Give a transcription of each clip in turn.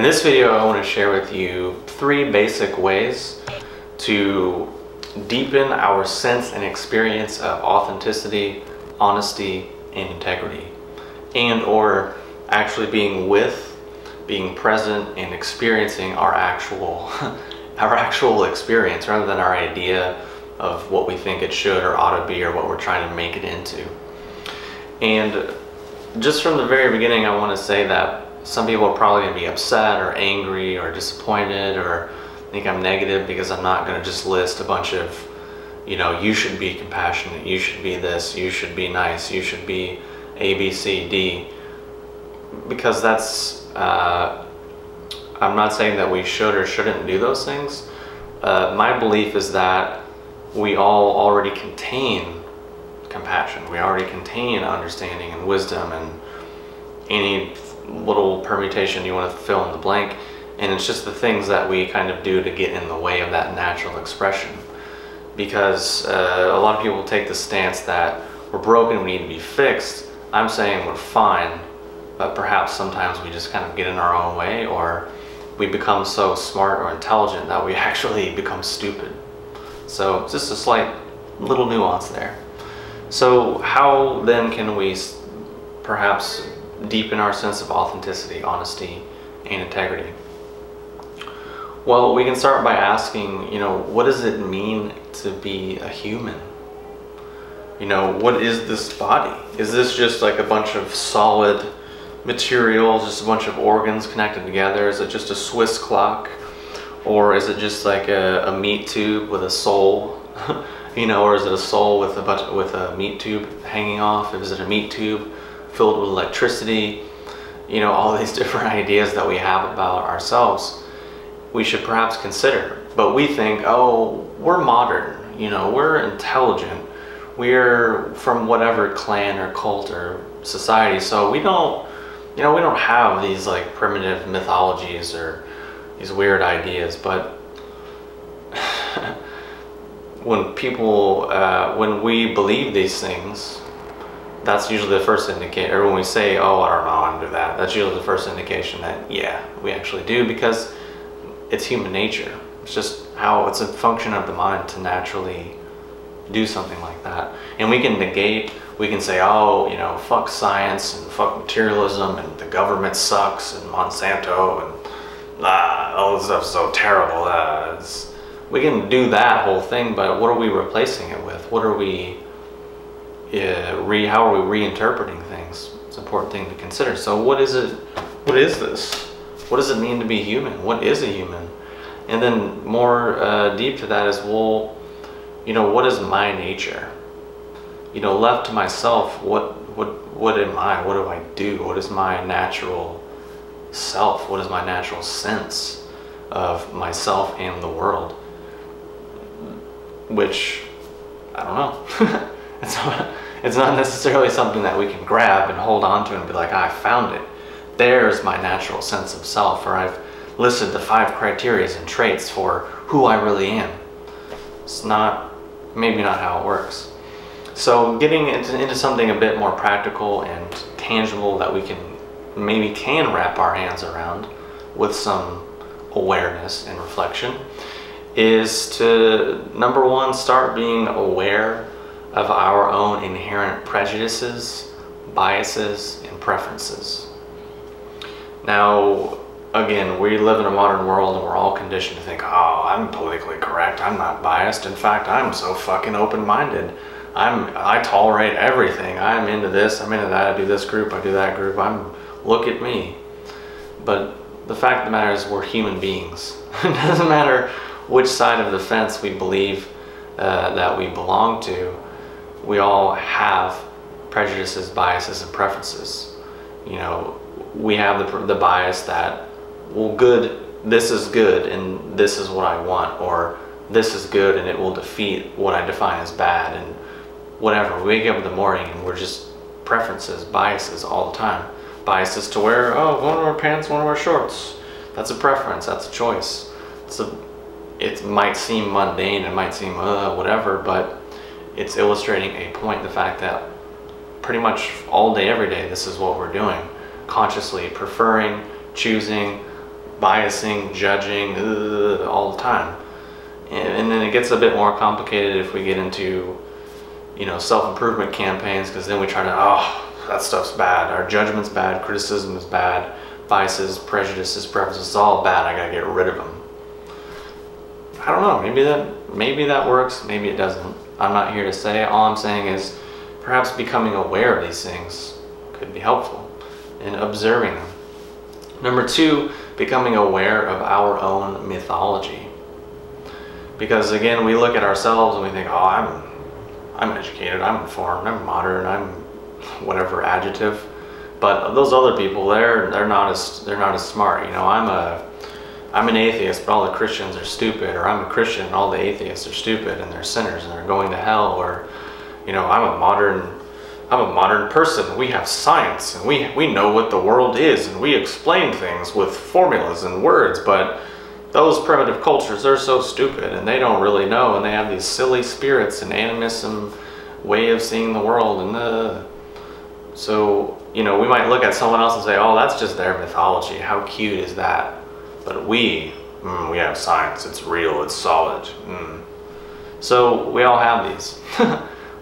this video, I want to share with you 3 basic ways to deepen our sense and experience of authenticity, honesty, and integrity, and or actually being present and experiencing our actual experience rather than our idea of what we think it should or ought to be or what we're trying to make it into. And just from the very beginning, I want to say that some people are probably going to be upset or angry or disappointed or think I'm negative because I'm not going to just list a bunch of, you should be compassionate, you should be this, you should be nice, you should be A, B, C, D, because that's, I'm not saying that we should or shouldn't do those things. My belief is that we all already contain compassion. We already contain understanding and wisdom and any little permutation you want to fill in the blank. And it's just the things that we kind of do to get in the way of that natural expression. Because a lot of people take the stance that we're broken, we need to be fixed. I'm saying we're fine, but perhaps sometimes we just kind of get in our own way, or we become so smart or intelligent that we actually become stupid. So just a slight little nuance there. So how then can we perhaps deepen our sense of authenticity, honesty, and integrity? Well, we can start by asking, what does it mean to be a human? What is this body? Is this just like a bunch of solid material, just a bunch of organs connected together? Is it just a Swiss clock? Or is it just like a meat tube with a soul? Or is it a soul with a meat tube hanging off? Is it a meat tube filled with electricity? All these different ideas that we have about ourselves, we should perhaps consider. But we think, oh, we're modern, we're intelligent, we're from whatever clan or cult or society, so we don't have these like primitive mythologies or these weird ideas. But when we believe these things, that's usually the first indicator. Or when we say, oh, I don't know, I don't do that, that's usually the first indication that, yeah, we actually do, because it's human nature. It's just how it's a function of the mind to naturally do something like that. And we can negate, we can say, oh, fuck science and fuck materialism and the government sucks and Monsanto and all this stuff's so terrible. We can do that whole thing, but what are we replacing it with? What are we, how are we reinterpreting things? It's an important thing to consider. So what is it? What is this? What does it mean to be human? What is a human? And then more deep to that is, well, what is my nature? Left to myself, what am I? What do I do? What is my natural self? What is my natural sense of myself and the world? Which, I don't know. It's not necessarily something that we can grab and hold on to and be like, I found it. There's my natural sense of self, or I've listed the 5 criteria and traits for who I really am. It's maybe not how it works. So getting into something a bit more practical and tangible that we can wrap our hands around with some awareness and reflection is to, number 1, start being aware of our own inherent prejudices, biases, and preferences. Now, again, we live in a modern world and we're all conditioned to think, oh, I'm politically correct, I'm not biased. In fact, I'm so fucking open-minded. I tolerate everything. I'm into this, I'm into that, I do this group, I do that group, look at me. But the fact of the matter is, we're human beings. It doesn't matter which side of the fence we believe that we belong to. We all have prejudices, biases, and preferences. We have the bias that, well, this is good and this is what I want, or this is good and it will defeat what I define as bad, and whatever. We wake up in the morning and we're just preferences, biases all the time. Biases to wear, oh, one of our pants, one of our shorts. That's a preference, that's a choice. It might seem mundane, it might seem whatever, but it's illustrating a point, the fact that pretty much all day, every day, this is what we're doing. Consciously preferring, choosing, biasing, judging, all the time. And then it gets a bit more complicated if we get into, you know, self-improvement campaigns, because then we try to, oh, that stuff's bad. Our judgment's bad, criticism is bad, biases, prejudices, preferences, it's all bad. I gotta get rid of them. I don't know, maybe that works, maybe it doesn't. I'm not here to say. All I'm saying is perhaps becoming aware of these things could be helpful in observing them. Number 2, becoming aware of our own mythology. Because again, we look at ourselves and we think, oh, I'm educated, I'm informed, I'm modern, I'm whatever adjective. But those other people, they're not as smart. You know, I'm an atheist, but all the Christians are stupid. Or I'm a Christian and all the atheists are stupid and they're sinners and they're going to hell. Or, you know, I'm a modern person. We have science and we know what the world is and we explain things with formulas and words. But those primitive cultures, they're so stupid and they don't really know, and they have these silly spirits and animism way of seeing the world. And so, you know, we might look at someone else and say, oh, that's just their mythology. How cute is that? But we have science. It's real. It's solid. So we all have these.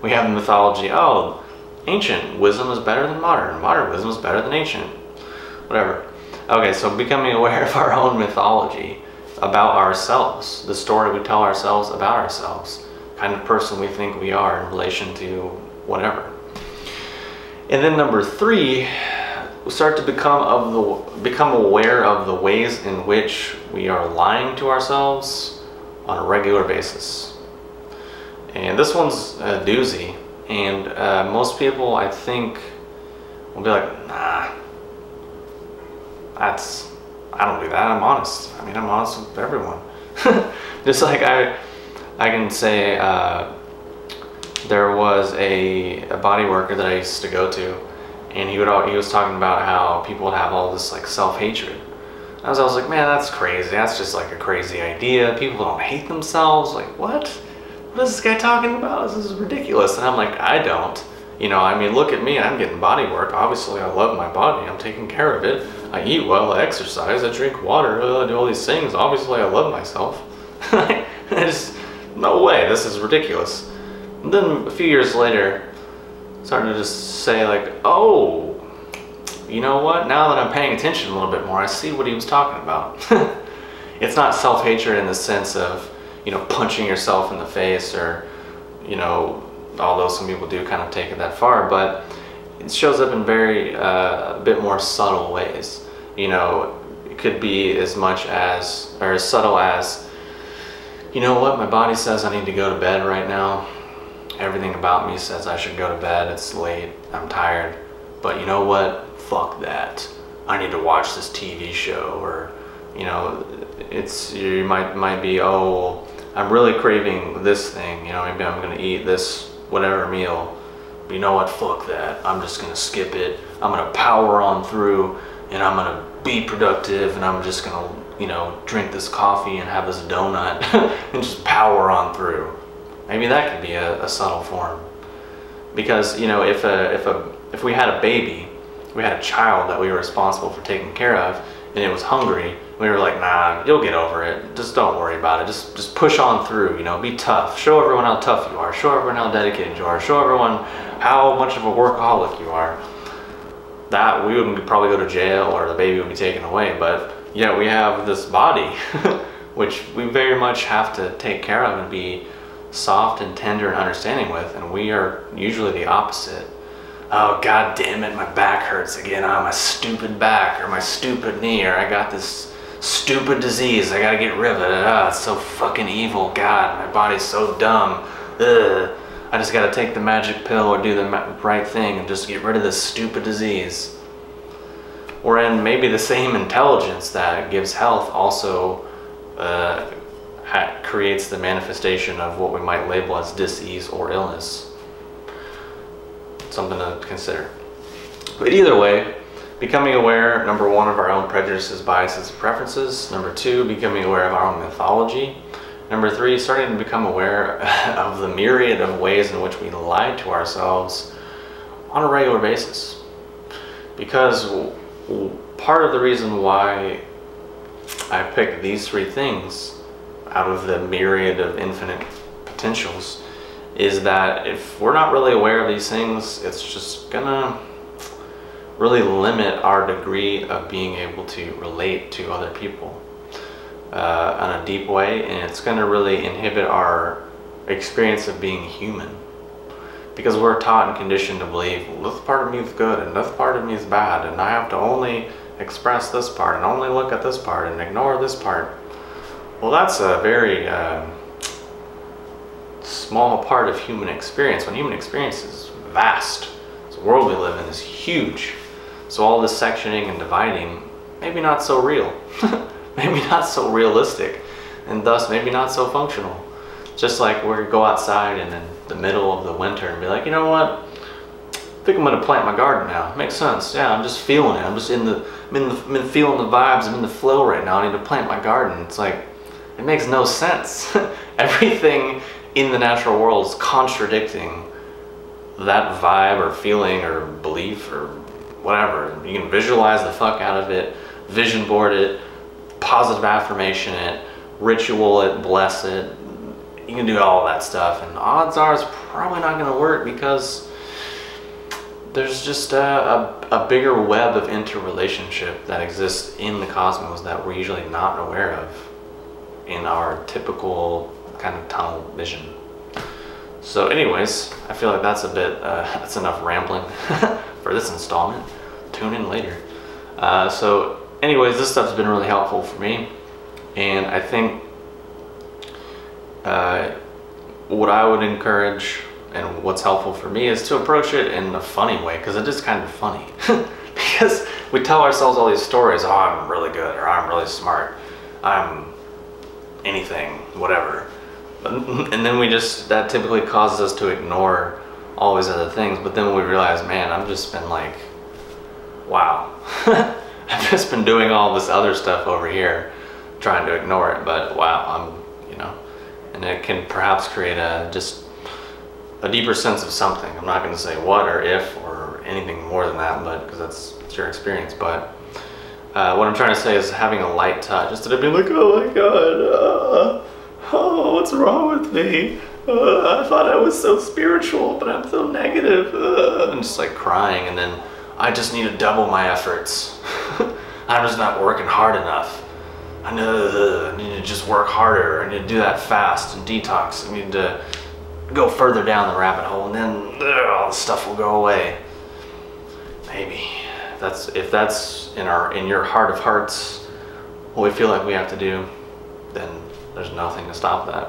We have the mythology. Oh, ancient wisdom is better than modern. Modern wisdom is better than ancient. Whatever. Okay, so becoming aware of our own mythology about ourselves, the story we tell ourselves about ourselves, kind of person we think we are in relation to whatever. And then number 3, we start to become aware of the ways in which we are lying to ourselves on a regular basis. And this one's a doozy, and most people, I think, will be like, nah, I don't do that, I'm honest. I mean, I'm honest with everyone. Just like I can say, there was a body worker that I used to go to, and he was talking about how people would have all this like self-hatred. I was like, man, that's crazy. That's just like a crazy idea. People don't hate themselves. Like, what? What is this guy talking about? This is ridiculous. And I'm like, I don't. You know, I mean, look at me. I'm getting body work. Obviously, I love my body. I'm taking care of it. I eat well. I exercise. I drink water. I do all these things. Obviously, I love myself. No way. This is ridiculous. And then a few years later, started to just say like, oh, you know what? Now that I'm paying attention a little bit more, I see what he was talking about. It's not self-hatred in the sense of, you know, punching yourself in the face, or, you know, although some people do kind of take it that far, but it shows up in very a bit more subtle ways. You know, it could be as much as, or as subtle as, you know what, my body says I need to go to bed right now. Everything about me says I should go to bed. It's late, I'm tired, but you know what, fuck that. I need to watch this TV show. Or, you know, you might be, oh, I'm really craving this thing, you know, maybe I'm gonna eat this whatever meal, but you know what, fuck that, I'm just gonna skip it, I'm gonna power on through, and I'm gonna be productive, and I'm just gonna, you know, drink this coffee and have this donut and just power on through. Maybe that could be a subtle form. Because, you know, if we had a baby, we had a child that we were responsible for taking care of, and it was hungry, we were like, nah, you'll get over it. Just don't worry about it. Just push on through, you know, be tough. Show everyone how tough you are. Show everyone how dedicated you are. Show everyone how much of a workaholic you are. That, we would probably go to jail, or the baby would be taken away. But yeah, we have this body, which we very much have to take care of and be soft and tender and understanding with. And we are usually the opposite. Oh, god damn it, my back hurts again. Oh, my stupid back, or my stupid knee, or I got this stupid disease, I gotta get rid of it. Ah, it's so fucking evil. God, my body's so dumb. Ugh. I just gotta take the magic pill or do the right thing and just get rid of this stupid disease. Or in maybe the same intelligence that gives health also creates the manifestation of what we might label as dis-ease or illness. Something to consider. But either way, becoming aware, number 1, of our own prejudices, biases, and preferences. Number 2, becoming aware of our own mythology. Number 3, starting to become aware of the myriad of ways in which we lie to ourselves on a regular basis. Because part of the reason why I picked these three things out of the myriad of infinite potentials is that if we're not really aware of these things, it's just gonna really limit our degree of being able to relate to other people in a deep way, and it's gonna really inhibit our experience of being human, because we're taught and conditioned to believe, well, this part of me is good and this part of me is bad, and I have to only express this part and only look at this part and ignore this part. Well, that's a very small part of human experience, when human experience is vast. The world we live in is huge. So all this sectioning and dividing, maybe not so real, maybe not so realistic, and thus maybe not so functional. Just like we go outside and in the middle of the winter and be like, you know what? I think I'm gonna plant my garden now. Makes sense. Yeah, I'm just feeling it. I'm just I'm feeling the vibes. I'm in the flow right now. I need to plant my garden. It's like, it makes no sense. Everything in the natural world is contradicting that vibe or feeling or belief or whatever. You can visualize the fuck out of it, vision board it, positive affirmation it, ritual it, bless it. You can do all that stuff, and odds are it's probably not going to work, because there's just a bigger web of interrelationship that exists in the cosmos that we're usually not aware of in our typical kind of tunnel vision. So anyways, I feel like that's a bit, that's enough rambling for this installment. Tune in later. So anyways, this stuff's been really helpful for me, and I think what I would encourage and what's helpful for me is to approach it in a funny way, because it is kind of funny. Because we tell ourselves all these stories, oh, I'm really good, or I'm really smart, I'm anything, whatever. And then that typically causes us to ignore all these other things, but then we realize, man, I've just been like, wow. I've just been doing all this other stuff over here, trying to ignore it, but wow, and it can perhaps create just a deeper sense of something. I'm not going to say what or if or anything more than that, but because it's your experience. But what I'm trying to say is having a light touch, instead of being like, oh my god, oh, what's wrong with me? I thought I was so spiritual, but I'm so negative. And just like crying, and then I just need to double my efforts. I'm just not working hard enough. I need to just work harder. I need to do that fast and detox. I need to go further down the rabbit hole, and then all the stuff will go away. Maybe if that's in your heart of hearts what we feel like we have to do, then there's nothing to stop that.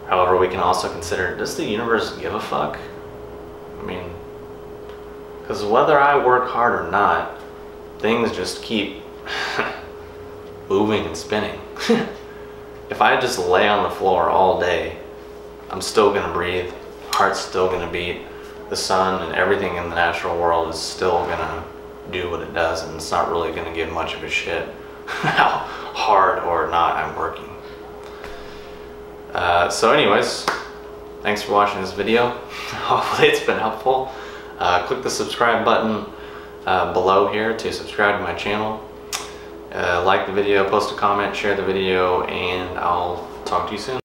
However, we can also consider, does the universe give a fuck? I mean, because whether I work hard or not, things just keep moving and spinning. If I just lay on the floor all day, I'm still gonna breathe, heart's still gonna beat, the sun and everything in the natural world is still gonna do what it does, and it's not really gonna give much of a shit how hard or not I'm working. So anyways, thanks for watching this video. Hopefully it's been helpful. Click the subscribe button below here to subscribe to my channel. Like the video, post a comment, share the video, and I'll talk to you soon.